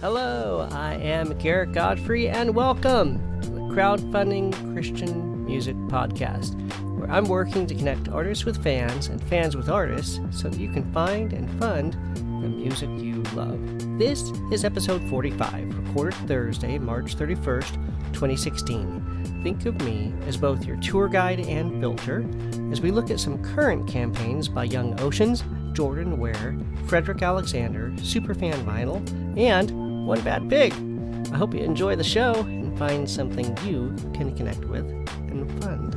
Hello, I am Garrett Godfrey, and welcome to the Crowdfunding Christian Music Podcast, where I'm working to connect artists with fans and fans with artists so that you can find and fund the music you love. This is episode 45, recorded Thursday, March 31st, 2016. Think of me as both your tour guide and filter as we look at some current campaigns by Young Oceans, Jordan Ware, Frederick Alexander, Superfan Vinyl, and One Bad Pig. I hope you enjoy the show and find something you can connect with and fund.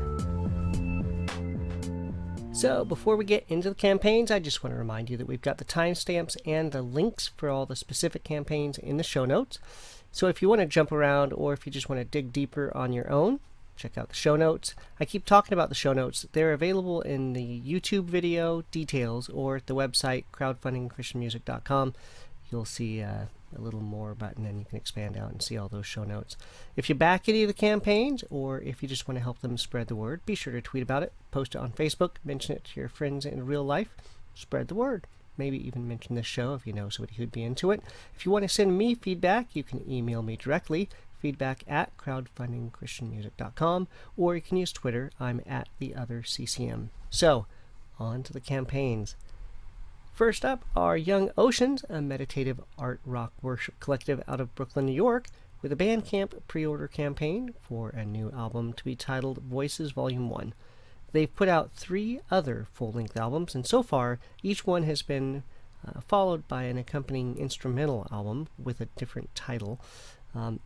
So before we get into the campaigns, I just want to remind you that we've got the timestamps and the links for all the specific campaigns in the show notes. So if you want to jump around or if you just want to dig deeper on your own, check out the show notes. I keep talking about the show notes. They're available in the YouTube video details or at the website crowdfundingchristianmusic.com. You'll see a little more button and you can expand out and see all those show notes. If you back any of the campaigns or if you just want to help them spread the word, be sure to tweet about it, post it on Facebook, mention it to your friends in real life, spread the word. Maybe even mention this show if you know somebody who'd be into it. If you want to send me feedback, you can email me directly, feedback@crowdfundingchristianmusic.com, or you can use Twitter. I'm @theotherccm. So, on to the campaigns. First up are Young Oceans, a meditative art rock worship collective out of Brooklyn, New York, with a Bandcamp pre-order campaign for a new album to be titled Voices Volume 1. They've put out 3 other full-length albums, and so far, each one has been followed by an accompanying instrumental album with a different title.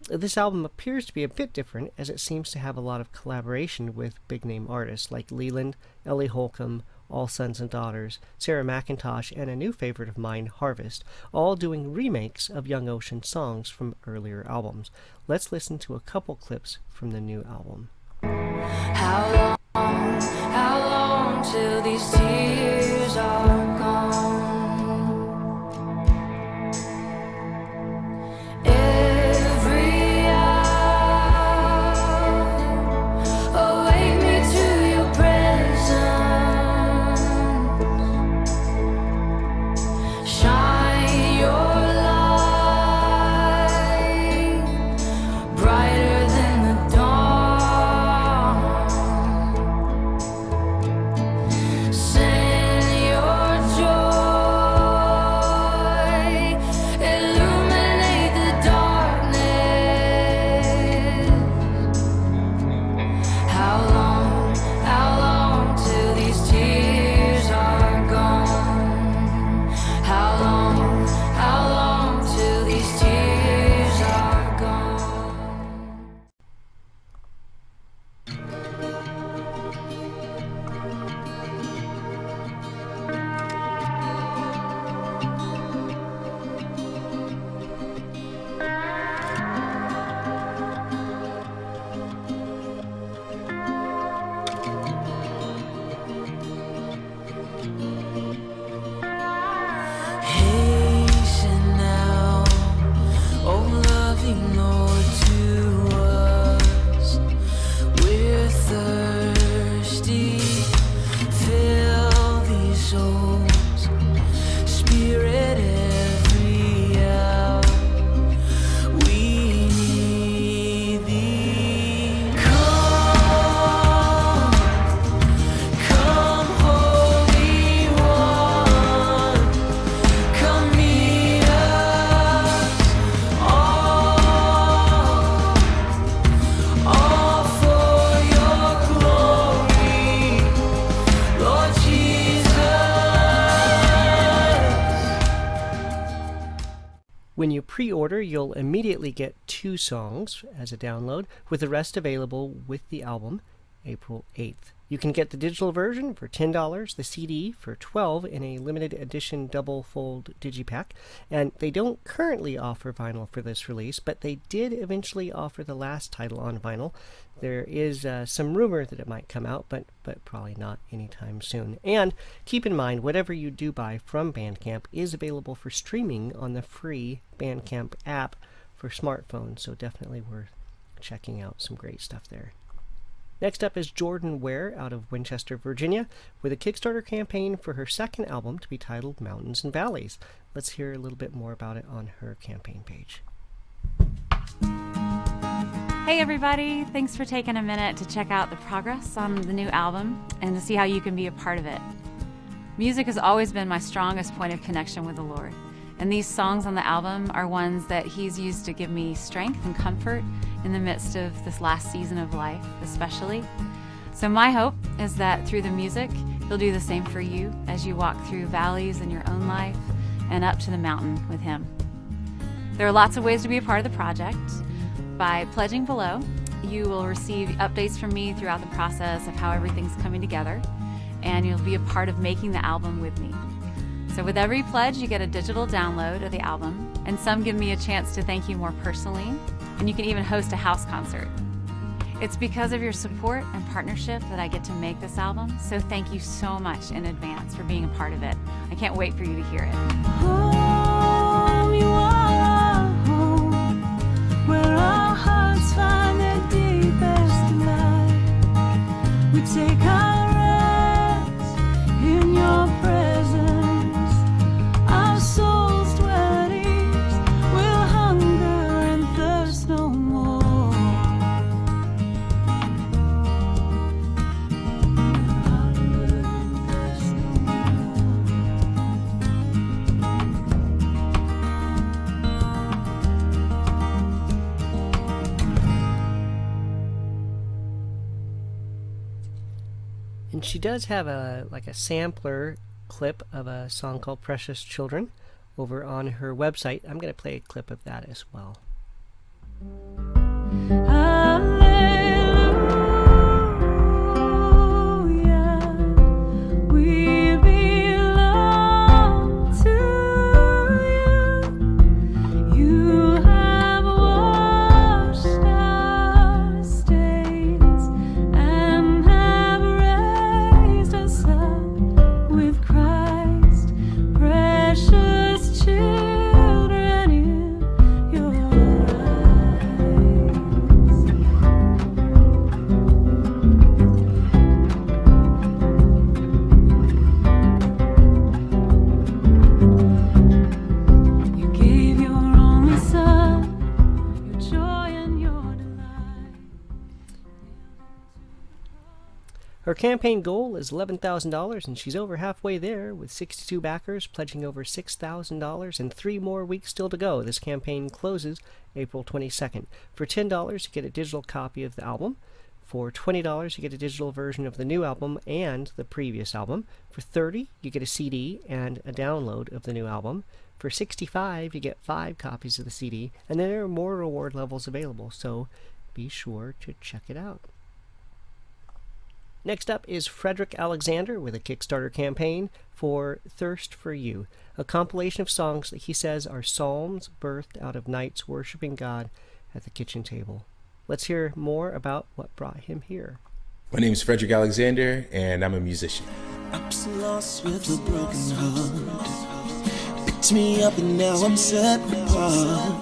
This album appears to be a bit different, as it seems to have a lot of collaboration with big-name artists like Leland, Ellie Holcomb, All Sons and Daughters, Sarah McIntosh, and a new favorite of mine, Harvest, all doing remakes of Young Ocean songs from earlier albums. Let's listen to a couple clips from the new album. How long till these tears are gone? Every hour, awake me to your presence. Shine your light brighter than the dawn. Send your joy, illuminate the darkness. How long till these tears are gone? How long till these tears are gone? Hasten now, oh loving Lord, to us. We're thirsty, fill these souls, Spirit every hour. We need thee. Come, Holy One. Come meet us, all for your glory, Lord Jesus. When you pre-order, you'll immediately get 2 songs as a download, with the rest available with the album April 8th. You can get the digital version for $10, the CD for $12 in a limited edition double-fold digipack, and they don't currently offer vinyl for this release, but they did eventually offer the last title on vinyl. There is some rumor that it might come out, but probably not anytime soon. And keep in mind, whatever you do buy from Bandcamp is available for streaming on the free Bandcamp app for smartphones, so definitely worth checking out. Some great stuff there. Next up is Jordan Ware out of Winchester, Virginia, with a Kickstarter campaign for her second album to be titled Mountains and Valleys. Let's hear a little bit more about it on her campaign page. Hey everybody, thanks for taking a minute to check out the progress on the new album and to see how you can be a part of it. Music has always been my strongest point of connection with the Lord, and these songs on the album are ones that He's used to give me strength and comfort in the midst of this last season of life, especially. So my hope is that through the music, He'll do the same for you as you walk through valleys in your own life and up to the mountain with Him. There are lots of ways to be a part of the project. By pledging below, you will receive updates from me throughout the process of how everything's coming together, and you'll be a part of making the album with me. So with every pledge, you get a digital download of the album, and some give me a chance to thank you more personally, and you can even host a house concert. It's because of your support and partnership that I get to make this album, so thank you so much in advance for being a part of it. I can't wait for you to hear it. Home, you are home, where our hearts find their deepest delight. We take our rest in your presence. Our souls dwell at ease. We'll hunger and thirst no more. Hunger and thirst no more. And she does have a sampler clip of a song called Precious Children over on her website. I'm going to play a clip of that as well. Hallelujah, we belong to you. You have washed our stains and have raised us up with Christ, precious children in your eyes. You gave your only Son, your joy and your delight. Her campaign goal is $11,000, and she's over halfway there with 62 backers pledging over $6,000 and 3 more weeks still to go. This campaign closes April 22nd. For $10, you get a digital copy of the album. For $20, you get a digital version of the new album and the previous album. For $30, you get a CD and a download of the new album. For $65, you get 5 copies of the CD, and there are more reward levels available, so be sure to check it out. Next up is Frederick Alexander with a Kickstarter campaign for Thirst for You, a compilation of songs that he says are psalms birthed out of nights worshiping God at the kitchen table. Let's hear more about what brought him here. My name is Frederick Alexander, and I'm a musician. I'm so lost with a broken heart. Picked me up and now I'm set apart.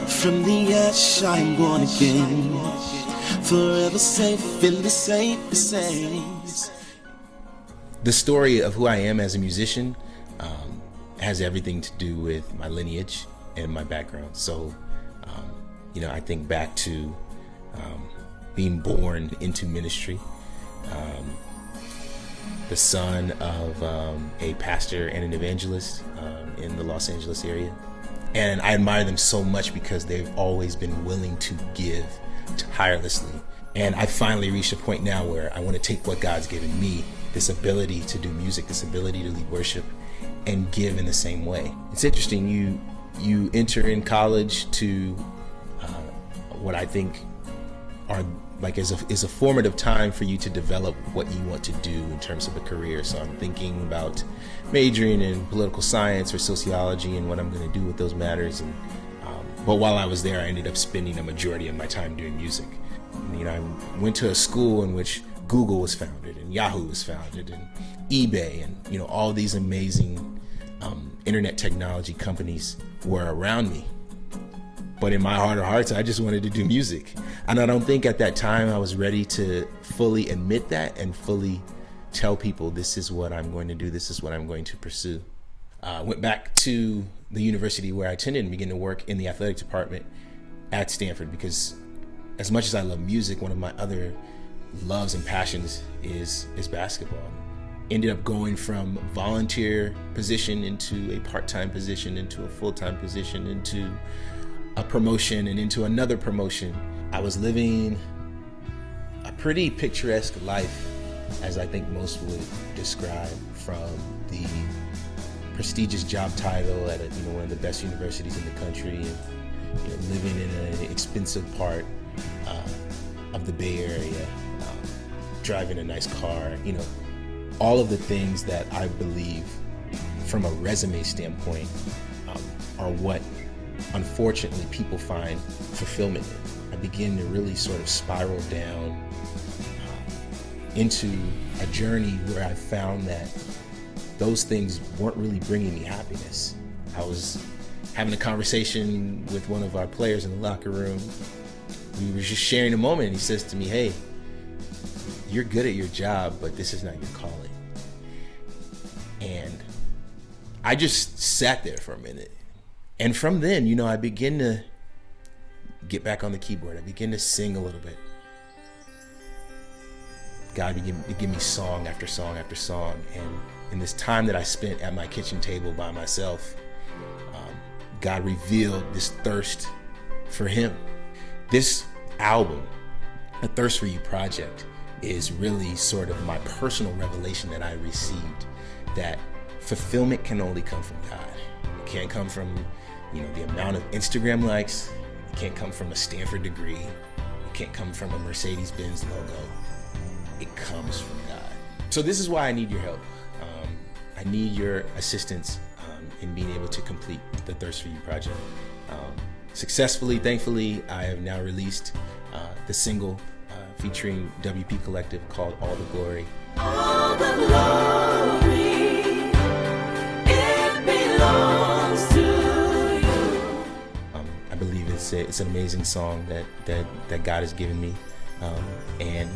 From the ash I'm born again. Forever safe in the safest hands. The story of who I am as a musician has everything to do with my lineage and my background. So, I think back to being born into ministry, the son of a pastor and an evangelist in the Los Angeles area. And I admire them so much because they've always been willing to give tirelessly. And I finally reached a point now where I want to take what God's given me, this ability to do music, this ability to lead worship, and give in the same way. It's interesting, you enter in college to what I think are is a formative time for you to develop what you want to do in terms of a career. So I'm thinking about majoring in political science or sociology and what I'm going to do with those matters. And but while I was there, I ended up spending a majority of my time doing music. I went to a school in which Google was founded and Yahoo was founded and eBay and all these amazing internet technology companies were around me. But in my heart of hearts, I just wanted to do music. And I don't think at that time I was ready to fully admit that and fully tell people this is what I'm going to do, this is what I'm going to pursue. Went back to the university where I attended and began to work in the athletic department at Stanford, because as much as I love music, one of my other loves and passions is basketball. Ended up going from volunteer position into a part-time position, into a full-time position, into a promotion, and into another promotion. I was living a pretty picturesque life, as I think most would describe, from the prestigious job title at one of the best universities in the country, and living in an expensive part of the Bay Area, driving a nice car, all of the things that I believe from a resume standpoint are what unfortunately people find fulfillment in. I begin to really sort of spiral down into a journey where I found that those things weren't really bringing me happiness. I was having a conversation with one of our players in the locker room. We were just sharing a moment, and he says to me, "Hey, you're good at your job, but this is not your calling." And I just sat there for a minute. And from then, I began to get back on the keyboard. I began to sing a little bit. God began to give me song after song after song. And in this time that I spent at my kitchen table by myself, God revealed this thirst for Him. This album, A Thirst for You project, is really sort of my personal revelation that I received, that fulfillment can only come from God. It can't come from, the amount of Instagram likes. It can't come from a Stanford degree. It can't come from a Mercedes-Benz logo. It comes from God. So this is why I need your help. I need your assistance in being able to complete the Thirst for You project. Successfully, thankfully, I have now released the single featuring WP Collective called All the Glory. All the glory, it belongs to you. I believe it's an amazing song that God has given me, and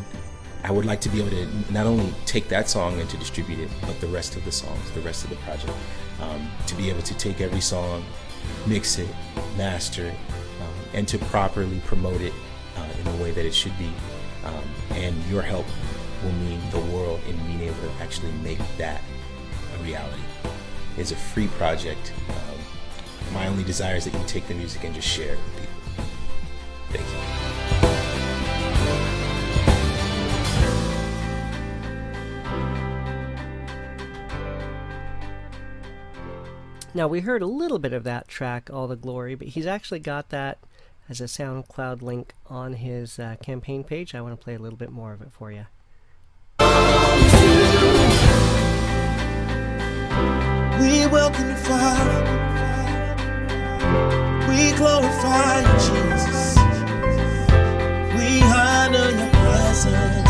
I would like to be able to not only take that song and to distribute it, but the rest of the songs, the rest of the project, to be able to take every song, mix it, master, and to properly promote it in the way that it should be. And your help will mean the world in being able to actually make that a reality. It's a free project. My only desire is that you take the music and just share it with people. Thank you. Now, we heard a little bit of that track, All the Glory, but he's actually got that as a SoundCloud link on his campaign page. I want to play a little bit more of it for you. We welcome you, Father. We glorify you, Jesus. We honor your presence.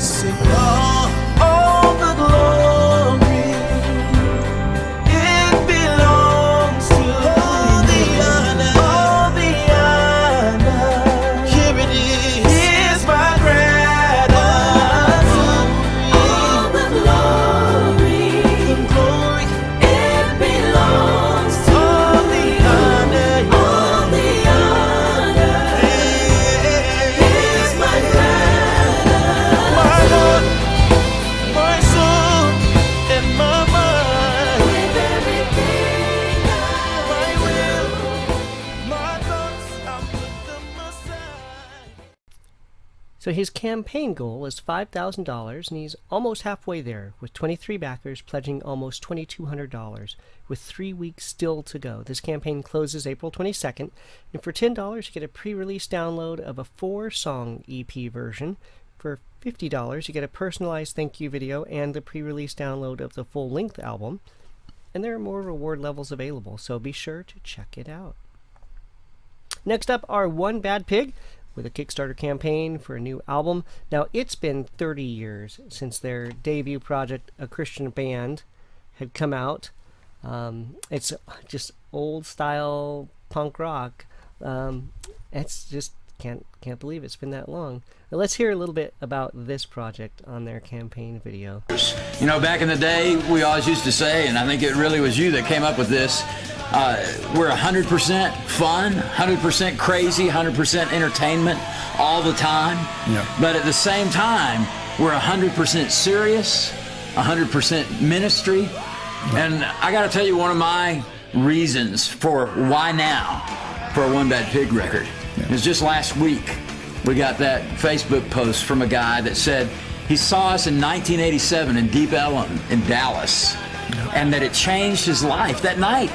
Sing all the glory. It belongs to all the honor. Here it is. Here's my gratitude. All the glory, The glory. it belongs to All the honor. all the honor. Here's my gratitude. My Lord, my soul, and my mind. With everything My I will, my thoughts, I put them aside. So his campaign goal is $5,000, and he's almost halfway there, with 23 backers pledging almost $2,200, with 3 weeks still to go. This campaign closes April 22nd, and for $10 you get a pre-release download of a 4-song EP version. For $50 you get a personalized thank you video and the pre-release download of the full-length album. And there are more reward levels available, so be sure to check it out. Next up are One Bad Pig, with a Kickstarter campaign for a new album. Now, it's been 30 years since their debut project, A Christian Band, had come out. It's just old-style punk rock. It's just Can't believe it's been that long. But let's hear a little bit about this project on their campaign video. You know, back in the day, we always used to say, and I think it really was you that came up with this, we're 100% fun, 100% crazy, 100% entertainment all the time. Yeah. But at the same time, we're 100% serious, 100% ministry. And I got to tell you, one of my reasons for why now for a One Bad Pig record is just last week we got that Facebook post from a guy that said he saw us in 1987 in Deep Ellum in Dallas, and that it changed his life. That night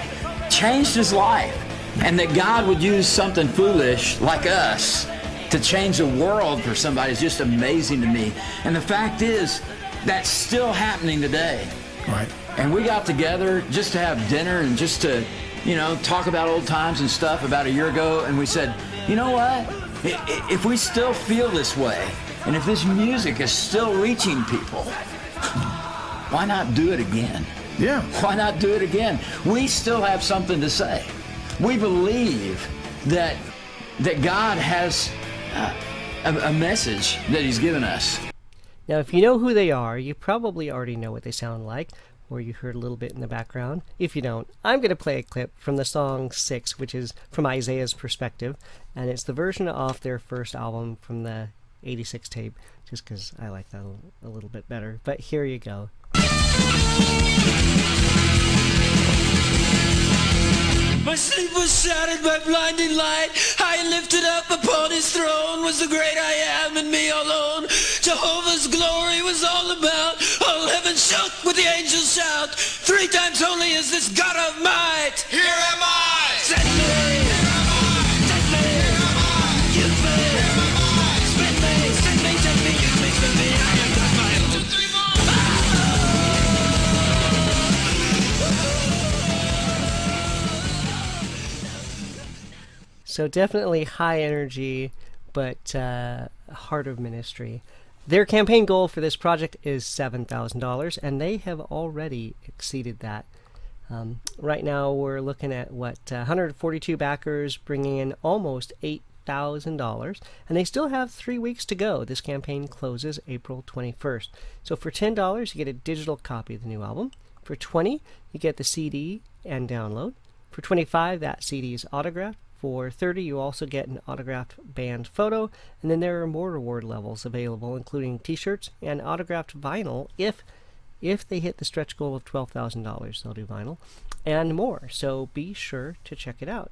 changed his life, and that God would use something foolish like us to change the world for somebody is just amazing to me. And the fact is, that's still happening today. Right. And we got together just to have dinner and just to, you know, talk about old times and stuff about a year ago. And we said, you know what? If we still feel this way, and if this music is still reaching people, why not do it again? Yeah. Why not do it again? We still have something to say. We believe that God has a message that he's given us. Now, if you know who they are, you probably already know what they sound like, or you heard a little bit in the background. If you don't, I'm going to play a clip from the song 6, which is from Isaiah's perspective, and it's the version off their first album from the 86 tape, just because I like that a little bit better. But here you go. My sleep was shattered by blinding light. High and lifted up upon his throne was the great I am and me alone. Jehovah's glory was all about. All heaven shook with the angels shout. 3 times holy is this God of might. Here am I. Send me. Send me. Use me. Spend me. Send me. Take me. Use me. Spend me. I am not my own. 2, 3, 4. So definitely high energy, but heart of ministry. Their campaign goal for this project is $7,000, and they have already exceeded that. Right now we're looking at 142 backers, bringing in almost $8,000, and they still have 3 weeks to go. This campaign closes April 21st. So for $10, you get a digital copy of the new album. For $20, you get the CD and download. For $25, that CD is autographed. For $30, you also get an autographed band photo, and then there are more reward levels available, including t-shirts and autographed vinyl. If they hit the stretch goal of $12,000, they'll do vinyl, and more. So be sure to check it out.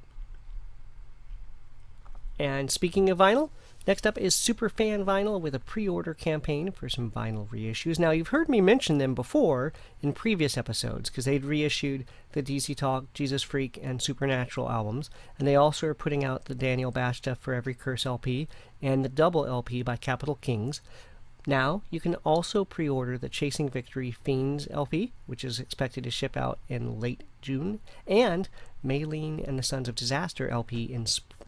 And speaking of vinyl, next up is Superfan Vinyl with a pre-order campaign for some vinyl reissues. Now, you've heard me mention them before in previous episodes because they'd reissued the DC Talk, Jesus Freak, and Supernatural albums, and they also are putting out the Daniel Bashta For Every Curse LP and the double LP by Capital Kings. Now, you can also pre-order the Chasing Victory Fiends LP, which is expected to ship out in late June, and Maylene and the Sons of Disaster LP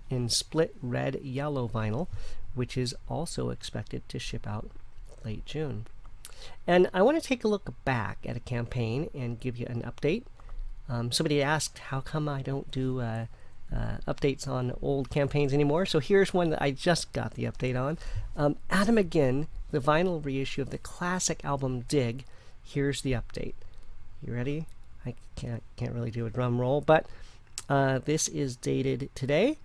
in split red-yellow vinyl, which is also expected to ship out late June. And I want to take a look back at a campaign and give you an update. Somebody asked how come I don't do updates on old campaigns anymore, so here's one that I just got the update on. Adam Again, the vinyl reissue of the classic album Dig. Here's the update. You ready? I can't really do a drum roll, but this is dated today.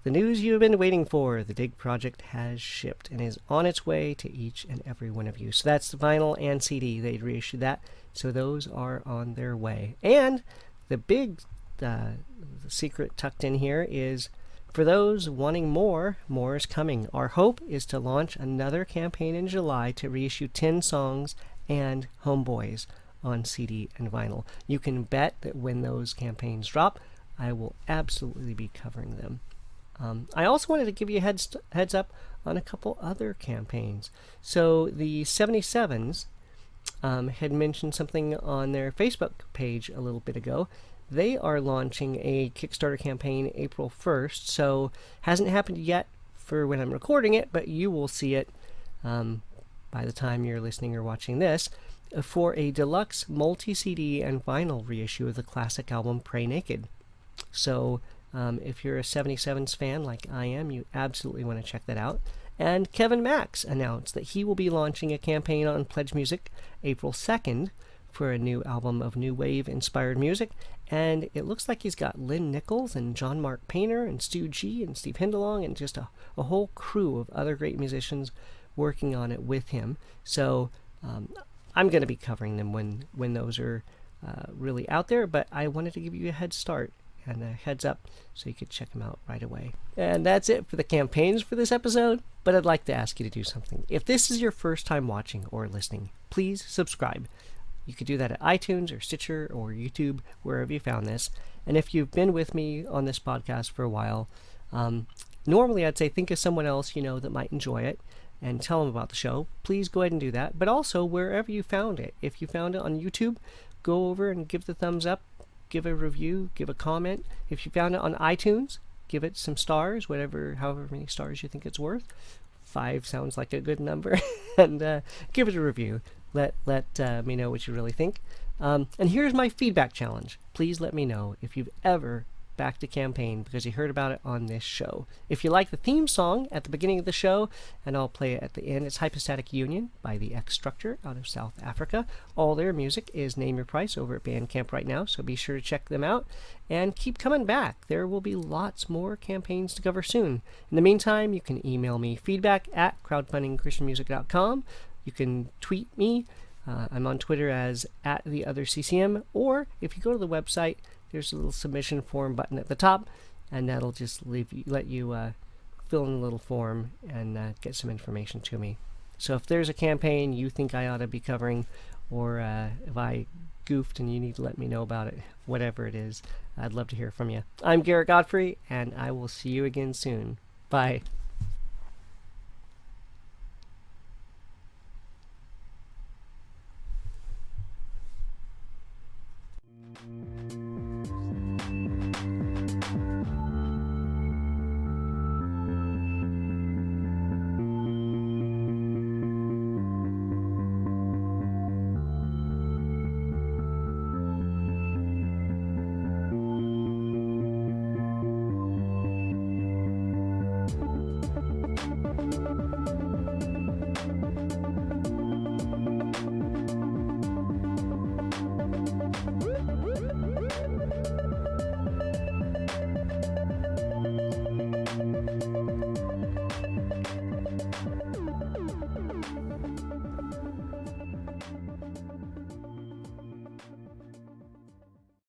The news you have been waiting for, the Dig project has shipped and is on its way to each and every one of you. So that's the vinyl and CD. They reissued that, so those are on their way. And the big the secret tucked in here is, for those wanting more is coming. Our hope is to launch another campaign in July to reissue 10 songs and Homeboys on CD and vinyl. You can bet that when those campaigns drop, I will absolutely be covering them. I also wanted to give you a heads up on a couple other campaigns. So the 77s had mentioned something on their Facebook page a little bit ago. They are launching a Kickstarter campaign April 1st, so hasn't happened yet for when I'm recording it, but you will see it by the time you're listening or watching this, for a deluxe multi-CD and vinyl reissue of the classic album Pray Naked. So If you're a 77s fan like I am, you absolutely want to check that out. And Kevin Max announced that he will be launching a campaign on Pledge Music April 2nd for a new album of new wave-inspired music. And it looks like he's got Lynn Nichols and John Mark Painter and Stu G and Steve Hindalong and just a whole crew of other great musicians working on it with him. So I'm going to be covering them when those are really out there, but I wanted to give you a head start and a heads up so you could check them out right away. And that's it for the campaigns for this episode, but I'd like to ask you to do something. If this is your first time watching or listening, please subscribe. You could do that at iTunes or Stitcher or YouTube, wherever you found this. And if you've been with me on this podcast for a while, normally I'd say think of someone else you know that might enjoy it and tell them about the show. Please go ahead and do that. But also, wherever you found it, if you found it on YouTube, go over and give the thumbs up, give a review, give a comment. If you found it on iTunes, give it some stars, however many stars you think it's worth. 5 sounds like a good number. And give it a review. Let me know what you really think. And here's my feedback challenge. Please let me know if you've ever backed a campaign because you heard about it on this show. If you like the theme song at the beginning of the show, and I'll play it at the end, it's Hypostatic Union by the X-Structure out of South Africa. All their music is Name Your Price over at Bandcamp right now, so be sure to check them out and keep coming back. There will be lots more campaigns to cover soon. In the meantime, you can email me feedback at crowdfundingchristianmusic.com. You can tweet me. I'm on Twitter as @theotherccm, or if you go to the website, there's a little submission form button at the top, and that'll just let you fill in a little form and get some information to me. So if there's a campaign you think I ought to be covering, or if I goofed and you need to let me know about it, whatever it is, I'd love to hear from you. I'm Garrett Godfrey, and I will see you again soon. Bye.